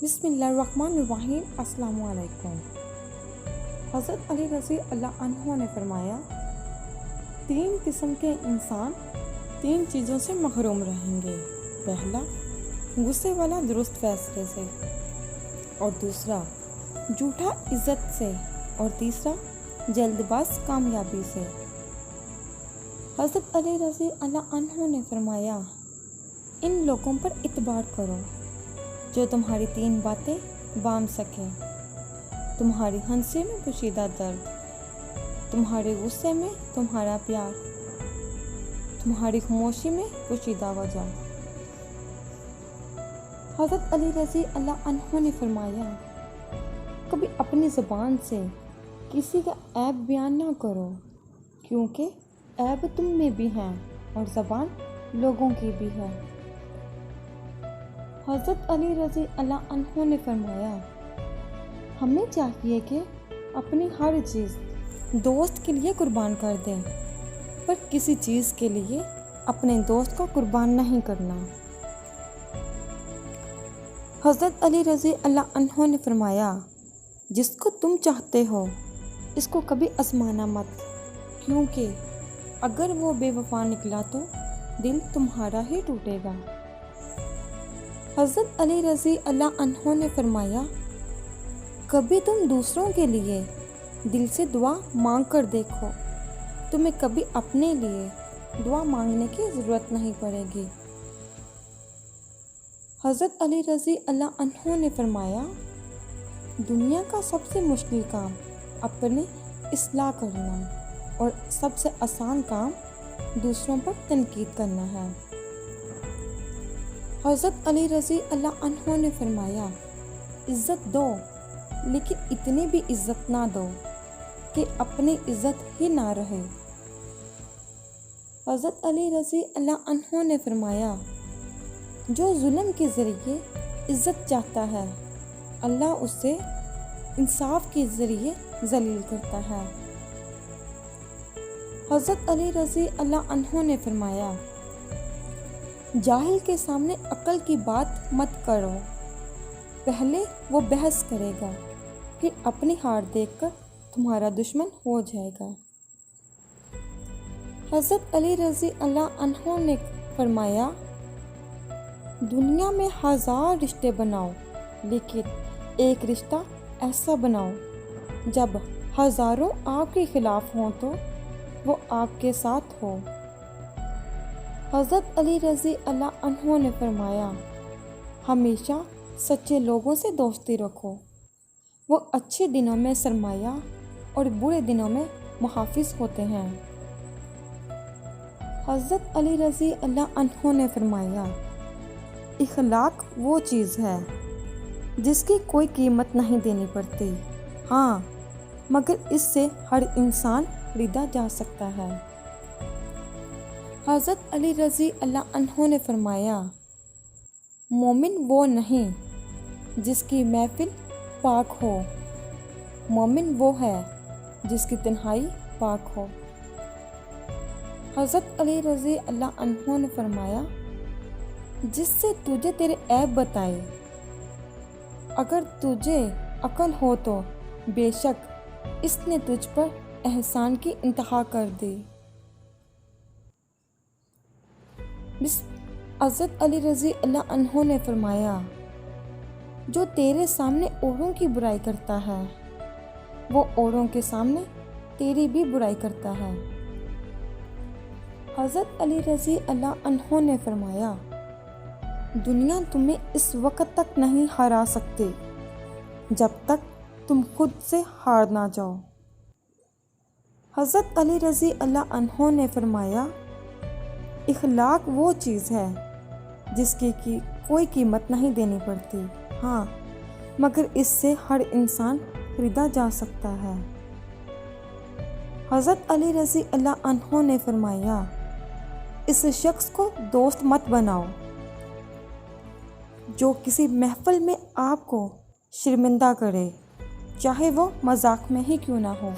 بسم اللہ الرحمن الرحیم۔ السلام علیکم۔ حضرت علی رضی اللہ عنہ نے فرمایا، 3 قسم کے انسان 3 چیزوں سے محروم رہیں گے۔ پہلا، غصے والا درست فیصلے سے، اور دوسرا جھوٹا عزت سے، اور تیسرا جلد باز کامیابی سے۔ حضرت علی رضی اللہ عنہ نے فرمایا، ان لوگوں پر اعتبار کرو جو تمہاری 3 باتیں بام سکیں: تمہاری ہنسی میں پوشیدہ درد، تمہارے غصے میں تمہارا پیار، تمہاری خاموشی میں پوشیدہ وجہ۔ حضرت علی رضی اللہ عنہ نے فرمایا، کبھی اپنی زبان سے کسی کا عیب بیان نہ کرو، کیونکہ عیب تم میں بھی ہے اور زبان لوگوں کی بھی ہے۔ حضرت علی رضی اللہ عنہ نے فرمایا، ہمیں چاہیے کہ اپنی ہر چیز دوست کے لیے قربان کر دیں، پر کسی چیز کے لیے اپنے دوست کو قربان نہیں کرنا۔ حضرت علی رضی اللہ عنہ نے فرمایا، جس کو تم چاہتے ہو اس کو کبھی آزمانا مت، کیونکہ اگر وہ بے وفا نکلا تو دل تمہارا ہی ٹوٹے گا۔ حضرت علی رضی اللہ عنہ نے فرمایا، کبھی تم دوسروں کے لیے دل سے دعا مانگ کر دیکھو، تمہیں کبھی اپنے لیے دعا مانگنے کی ضرورت نہیں پڑے گی۔ حضرت علی رضی اللہ عنہ نے فرمایا، دنیا کا سب سے مشکل کام اپنی اصلاح کرنا اور سب سے آسان کام دوسروں پر تنقید کرنا ہے۔ حضرت علی رضی اللہ عنہ نے فرمایا، عزت دو لیکن اتنی بھی عزت نہ دو کہ اپنی عزت ہی نہ رہے۔ حضرت علی رضی اللہ عنہ نے فرمایا، جو ظلم کے ذریعے عزت چاہتا ہے اللہ اسے انصاف کے ذریعے ذلیل کرتا ہے۔ حضرت علی رضی اللہ عنہ نے فرمایا، جاہل کے سامنے عقل کی بات مت کرو، پہلے وہ بحث کرے گا، پھر اپنی ہار دیکھ کر تمہارا دشمن ہو جائے گا۔ حضرت علی رضی اللہ عنہ نے فرمایا، دنیا میں 1000 رشتے بناؤ لیکن ایک رشتہ ایسا بناؤ جب ہزاروں آپ کے خلاف ہوں تو وہ آپ کے ساتھ ہو۔ حضرت علی رضی اللہ عنہ نے فرمایا، ہمیشہ سچے لوگوں سے دوستی رکھو، وہ اچھے دنوں میں سرمایہ اور برے دنوں میں محافظ ہوتے ہیں۔ حضرت علی رضی اللہ عنہ نے فرمایا، اخلاق وہ چیز ہے جس کی کوئی قیمت نہیں دینی پڑتی، ہاں مگر اس سے ہر انسان خریدا جا سکتا ہے۔ حضرت علی رضی اللہ عنہ نے فرمایا، مومن وہ نہیں جس کی محفل پاک ہو، مومن وہ ہے جس کی تنہائی پاک ہو۔ حضرت علی رضی اللہ عنہ نے فرمایا، جس سے تجھے تیرے عیب بتائے، اگر تجھے عقل ہو تو بے شک اس نے تجھ پر احسان کی انتہا کر دی۔ حضرت علی رضی اللہ عنہ نے فرمایا، جو تیرے سامنے اوروں کی برائی کرتا ہے وہ اوروں کے سامنے تیری بھی برائی کرتا ہے۔ حضرت علی رضی اللہ عنہ نے فرمایا، دنیا تمہیں اس وقت تک نہیں ہرا سکتی جب تک تم خود سے ہار نہ جاؤ۔ حضرت علی رضی اللہ عنہ نے فرمایا، اخلاق وہ چیز ہے جس کی کوئی قیمت نہیں دینی پڑتی، ہاں مگر اس سے ہر انسان خریدا جا سکتا ہے۔ حضرت علی رضی اللہ عنہ نے فرمایا، اس شخص کو دوست مت بناؤ جو کسی محفل میں آپ کو شرمندہ کرے، چاہے وہ مذاق میں ہی کیوں نہ ہو۔